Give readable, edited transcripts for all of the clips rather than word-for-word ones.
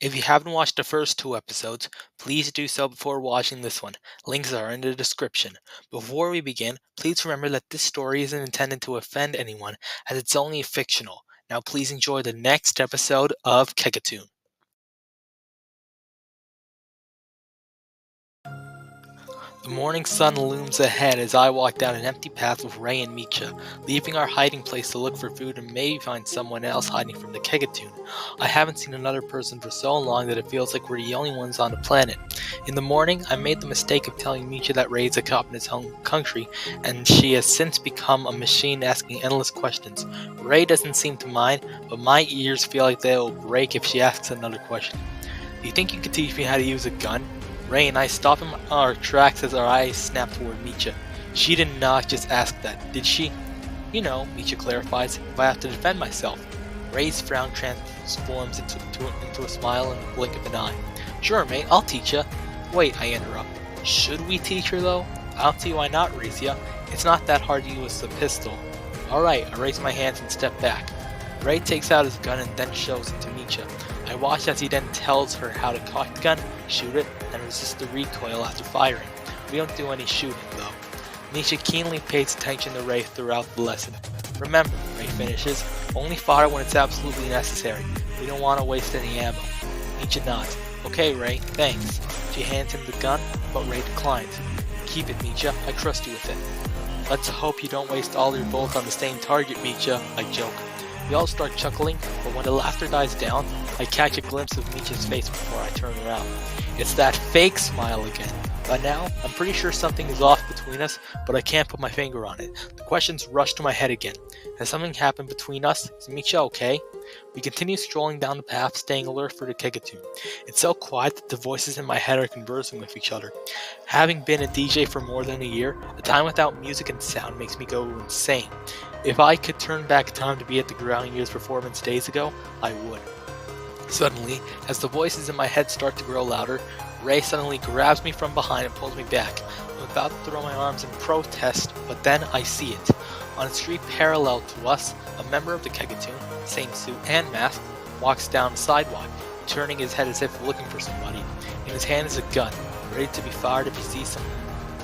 If you haven't watched the first two episodes, please do so before watching this one. Links are in the description. Before we begin, please remember that this story isn't intended to offend anyone, as it's only fictional. Now please enjoy the next episode of Kegatuan. The morning sun looms ahead as I walk down an empty path with Ray and Micha, leaving our hiding place to look for food and maybe find someone else hiding from the Kegatoon. I haven't seen another person for so long that it feels like we're the only ones on the planet. In the morning, I made the mistake of telling Micha that Ray's a cop in his home country, and she has since become a machine asking endless questions. Ray doesn't seem to mind, but my ears feel like they'll break if she asks another question. Do you think you could teach me how to use a gun? Ray and I stop him on our tracks as our eyes snap toward Micha. She did not just ask that, did she? You know, Micha clarifies, if I have to defend myself. Ray's frown transforms into a smile in the blink of an eye. Sure, mate, I'll teach ya. Wait, I interrupt. Should we teach her, though? I don't see why not, Risya. It's not that hard to use a pistol. Alright, I raise my hands and step back. Ray takes out his gun and then shows it to Micha. I watch as he then tells her how to cock the gun, shoot it, and resist the recoil after firing. We don't do any shooting, though. Micha keenly pays attention to Ray throughout the lesson. Remember, Ray finishes, only fire when it's absolutely necessary. We don't want to waste any ammo. Micha nods. Okay, Ray, thanks. She hands him the gun, but Ray declines. Keep it, Micha. I trust you with it. Let's hope you don't waste all your bullets on the same target, Micha, I joke. We all start chuckling, but when the laughter dies down, I catch a glimpse of Micha's face before I turn around. It's that fake smile again. By now, I'm pretty sure something is off between us, but I can't put my finger on it. The questions rush to my head again. Has something happened between us? Is Micha okay? We continue strolling down the path, staying alert for the Kegatoon. It's so quiet that the voices in my head are conversing with each other. Having been a DJ for more than a year, a time without music and sound makes me go insane. If I could turn back time to be at the Ground Years performance days ago, I would. Suddenly, as the voices in my head start to grow louder, Ray suddenly grabs me from behind and pulls me back. I'm about to throw my arms in protest, but then I see it. On a street parallel to us, a member of the Kegatoon, same suit and mask, walks down the sidewalk, turning his head as if looking for somebody. In his hand is a gun, ready to be fired if he sees someone.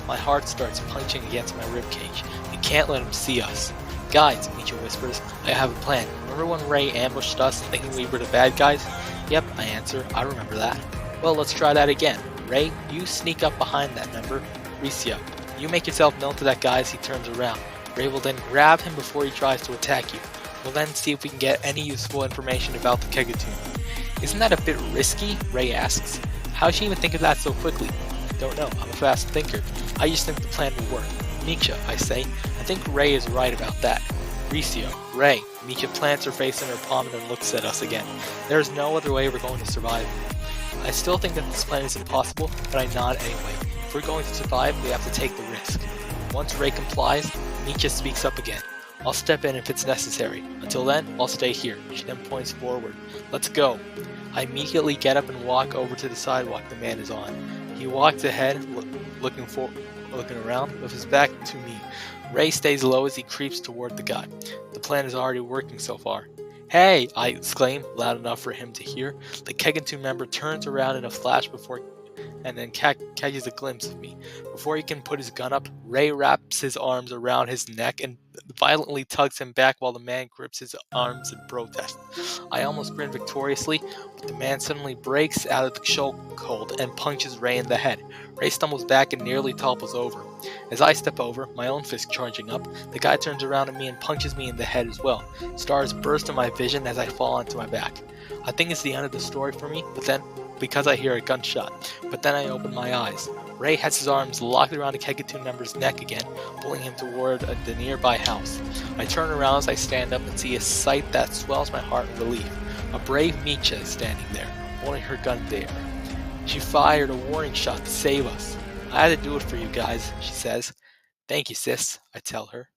My heart starts punching against my ribcage. We can't let him see us. Guys, Micha whispers, I have a plan. Remember when Ray ambushed us thinking we were the bad guys? Yep, I answer, I remember that. Well, let's try that again. Ray, you sneak up behind that member. Risya, you make yourself known to that guy as he turns around. Ray will then grab him before he tries to attack you. We'll then see if we can get any useful information about the Kegatoon. Isn't that a bit risky? Ray asks. How'd she even think of that so quickly? Don't know, I'm a fast thinker. I just think the plan will work. Micha, I say. I think Ray is right about that. Risya, Ray. Micha plants her face in her palm and then looks at us again. There is no other way we're going to survive. I still think that this plan is impossible, but I nod anyway. If we're going to survive, we have to take the risk. Once Ray complies, Micha speaks up again. I'll step in if it's necessary. Until then, I'll stay here. She then points forward. Let's go. I immediately get up and walk over to the sidewalk the man is on. He walks ahead, looking around, with his back to me. Ray stays low as he creeps toward the guy. The plan is already working so far. Hey! I exclaim, loud enough for him to hear. The Kegatoon member turns around in a flash and then catches a glimpse of me. Before he can put his gun up, Ray wraps his arms around his neck and violently tugs him back while the man grips his arms in protest. I almost grin victoriously, but the man suddenly breaks out of the chokehold and punches Ray in the head. Ray stumbles back and nearly topples over. As I step over, my own fist charging up, the guy turns around at me and punches me in the head as well. Stars burst in my vision as I fall onto my back. I think it's the end of the story for me, because I hear a gunshot. But then I open my eyes. Ray has his arms locked around the Kegatoon member's neck again, pulling him toward the nearby house. I turn around as I stand up and see a sight that swells my heart in relief. A brave Micha is standing there, holding her gun there. She fired a warning shot to save us. I had to do it for you guys, she says. Thank you, sis, I tell her.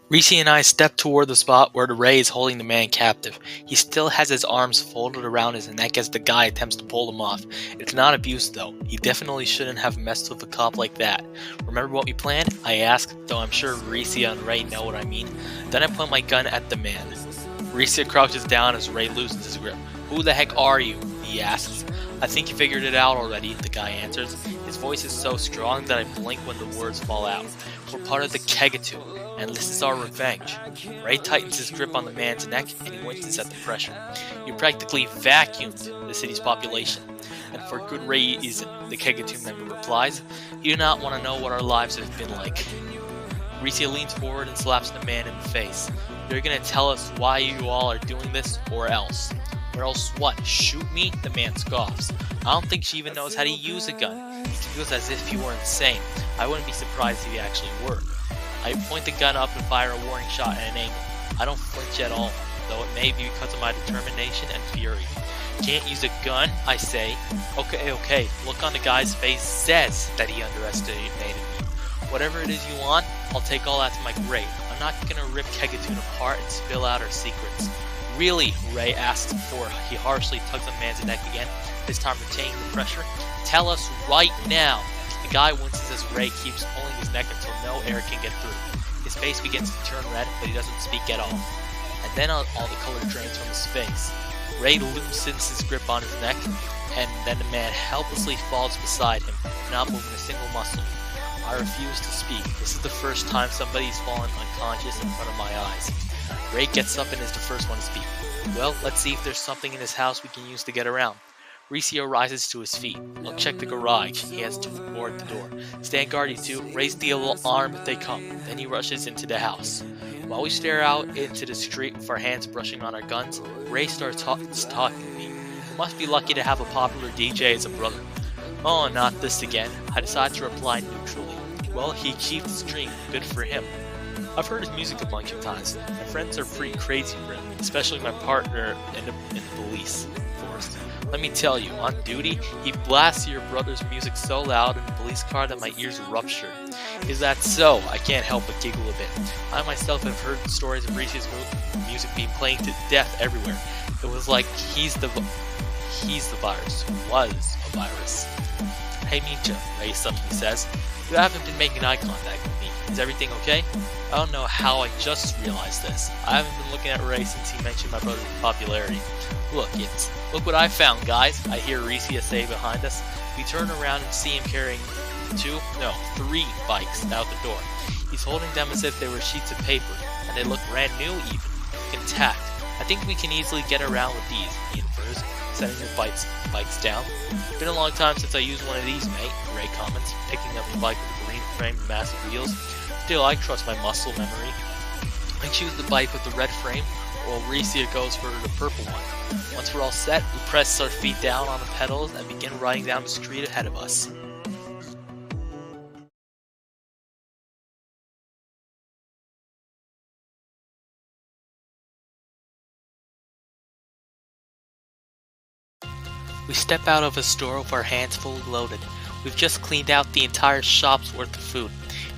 Risya and I step toward the spot where Ray is holding the man captive. He still has his arms folded around his neck as the guy attempts to pull them off. It's not abuse though. He definitely shouldn't have messed with a cop like that. Remember what we planned? I ask, though I'm sure Risya and Ray know what I mean. Then I point my gun at the man. Risya crouches down as Ray loosens his grip. Who the heck are you? He asks. I think you figured it out already, the guy answers. His voice is so strong that I blink when the words fall out. We're part of the Kegatuan, and this is our revenge. Ray tightens his grip on the man's neck, and he winces at the pressure. You practically vacuumed the city's population, and for good reason, the Kegatuan member replies. You do not want to know what our lives have been like. Risya leans forward and slaps the man in the face. You're gonna tell us why you all are doing this, or else. Or else what? Shoot me? The man scoffs. I don't think she even knows how to use a gun. He feels as if he were insane. I wouldn't be surprised if he actually were. I point the gun up and fire a warning shot at an angle. I don't flinch at all, though it may be because of my determination and fury. Can't use a gun? I say. Okay. Look on the guy's face says that he underestimated me. Whatever it is you want, I'll take all that to my grave. I'm not gonna rip Kegatuan apart and spill out our secrets. Really? Ray asks before he harshly tugs the man's neck again, this time retaining the pressure. Tell us right now. The guy winces as Ray keeps pulling his neck until no air can get through. His face begins to turn red, but he doesn't speak at all. And then all the color drains from his face. Ray loosens his grip on his neck, and then the man helplessly falls beside him, not moving a single muscle. I refuse to speak. This is the first time somebody's fallen unconscious in front of my eyes. Ray gets up and is the first one to speak. Well, let's see if there's something in this house we can use to get around. Risya rises to his feet. I'll check the garage. He heads toward the door. Stand guard, you two. Raise the alarm if they come. Then he rushes into the house. While we stare out into the street with our hands brushing on our guns, Ray starts talking to me. You must be lucky to have a popular DJ as a brother. Oh, not this again. I decide to reply neutrally. Well, he achieved his dream. Good for him. I've heard his music a bunch of times. My friends are pretty crazy for him, especially my partner in the police force. Let me tell you, on duty, he blasts your brother's music so loud in the police car that my ears rupture. Is that so? I can't help but giggle a bit. I myself have heard stories of Risya's music being playing to death everywhere. It was like he's the virus. Was a virus. Hey Micha, Ray suddenly says. You haven't been making eye contact with me. Is everything okay? I don't know how I just realized this. I haven't been looking at Ray since he mentioned my brother's popularity. Look what I found, guys, I hear Risya say behind us. We turn around and see him carrying 3 bikes out the door. He's holding them as if they were sheets of paper, and they look brand new even, intact. I think we can easily get around with these, he infers, setting the bikes down. It's been a long time since I used one of these, mate, Ray comments, picking up the bike with the green frame and massive wheels. Still, I trust my muscle memory. I choose the bike with the red frame, while Risya goes for the purple one. Once we're all set, we press our feet down on the pedals and begin riding down the street ahead of us. We step out of a store with our hands fully loaded. We've just cleaned out the entire shop's worth of food.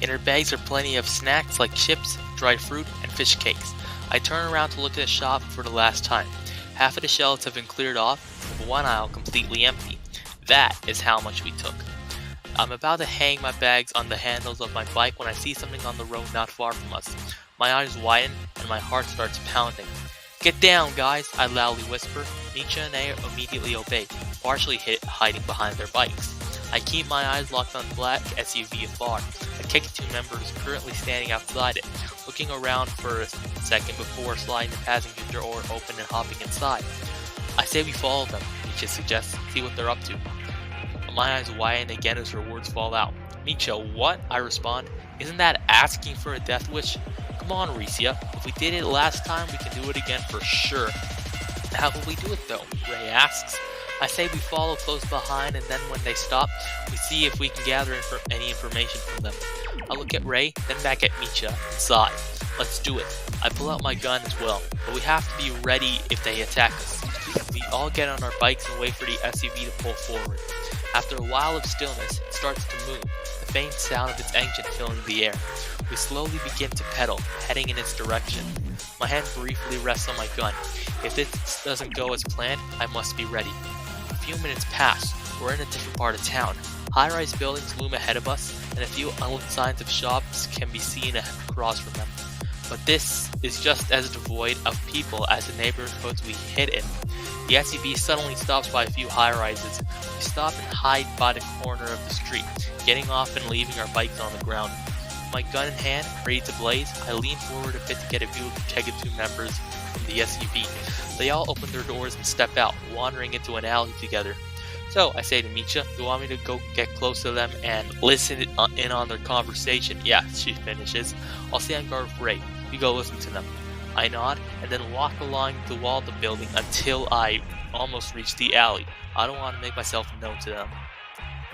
In our bags are plenty of snacks like chips, dried fruit, and fish cakes. I turn around to look at the shop for the last time. Half of the shelves have been cleared off, with one aisle completely empty. That is how much we took. I'm about to hang my bags on the handles of my bike when I see something on the road not far from us. My eyes widen and my heart starts pounding. Get down, guys, I loudly whisper. Micha and I immediately obey, partially hiding behind their bikes. I keep my eyes locked on the black SUV afar. A Kegatuan member is currently standing outside it, looking around for a second before sliding the passenger door open and hopping inside. I say we follow them, Micha suggests, see what they're up to. My eyes widen again as her words fall out. Micha, what? I respond. Isn't that asking for a death wish? Come on, Risya. If we did it last time, we can do it again for sure. How will we do it though? Ray asks. I say we follow close behind, and then when they stop, we see if we can gather any information from them. I look at Ray, then back at Micha, and sigh. Let's do it. I pull out my gun as well, but we have to be ready if they attack us. We all get on our bikes and wait for the SUV to pull forward. After a while of stillness, it starts to move, the faint sound of its engine filling the air. We slowly begin to pedal, heading in its direction. My hand briefly rests on my gun. If this doesn't go as planned, I must be ready. A few minutes pass. We're in a different part of town. High-rise buildings loom ahead of us, and a few unlit signs of shops can be seen across from them. But this is just as devoid of people as the neighborhoods we hid in. The SUV suddenly stops by a few high-rises. We stop and hide by the corner of the street, getting off and leaving our bikes on the ground. With my gun in hand, ready to blaze, I lean forward a bit to get a view of the Kegatuan members from the SUV. They all open their doors and step out, wandering into an alley together. So, I say to Micha, you want me to go get close to them and listen in on their conversation? Yeah, she finishes. I'll stay on guard for Ray. You go listen to them. I nod, and then walk along the wall of the building until I almost reach the alley. I don't want to make myself known to them.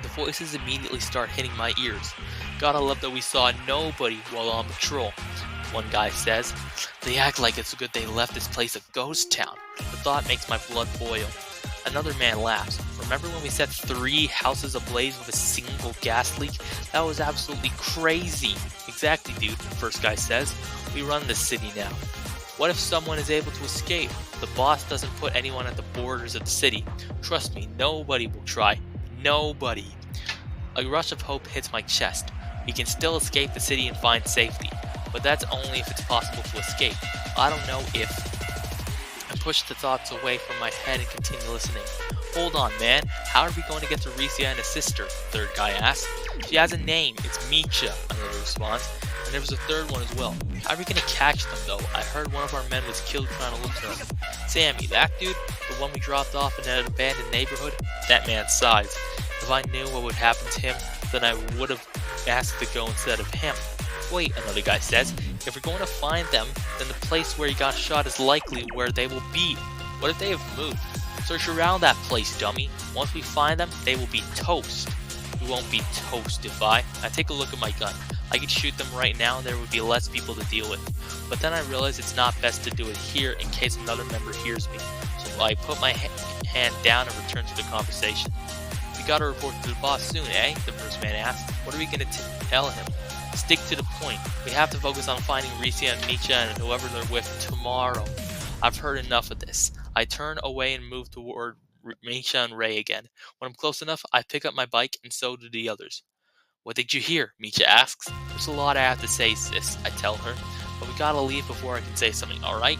The voices immediately start hitting my ears. Gotta love that we saw nobody while on patrol. One guy says, they act like it's good they left this place a ghost town. The thought makes my blood boil. Another man laughs. Remember when we set 3 houses ablaze with a single gas leak? That was absolutely crazy. Exactly, dude, the first guy says. We run this city now. What if someone is able to escape? The boss doesn't put anyone at the borders of the city. Trust me, nobody will try. Nobody. A rush of hope hits my chest. We can still escape the city and find safety. But that's only if it's possible to escape. I don't know if. I push the thoughts away from my head and continue listening. Hold on, man. How are we going to get to Risya and his sister? The third guy asks. She has a name. It's Micha, another responds. And there was a third one as well. How are we going to catch them, though? I heard one of our men was killed trying to look for them. Sammy, that dude? The one we dropped off in an abandoned neighborhood? That man sighs. If I knew what would happen to him, then I would have asked to go instead of him. Wait, another guy says. If we're going to find them, then the place where he got shot is likely where they will be. What if they have moved? Search around that place, dummy. Once we find them, they will be toast. We won't be toast if I take a look at my gun. I could shoot them right now and there would be less people to deal with. But then I realize it's not best to do it here in case another member hears me. So I put my hand down and return to the conversation. We gotta report to the boss soon, eh? The first man asked. What are we gonna tell him? Stick to the point. We have to focus on finding Risya and Micha and whoever they're with tomorrow. I've heard enough of this. I turn away and move toward Micha and Ray again. When I'm close enough, I pick up my bike and so do the others. What did you hear? Micha asks. There's a lot I have to say, sis, I tell her. But we gotta leave before I can say something, alright?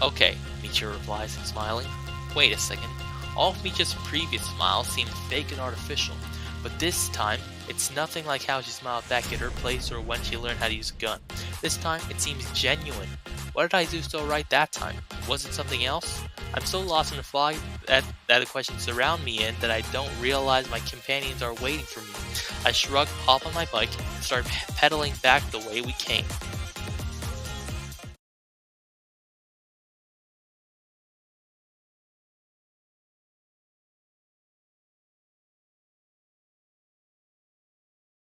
Okay, Micha replies, smiling. Wait a second. All of Micha's previous smiles seemed fake and artificial. But this time, it's nothing like how she smiled back at her place or when she learned how to use a gun. This time, it seems genuine. What did I do so right that time? Was it something else? I'm so lost in the fog that the questions surround me in that I don't realize my companions are waiting for me. I shrug, hop on my bike, and start pedaling back the way we came.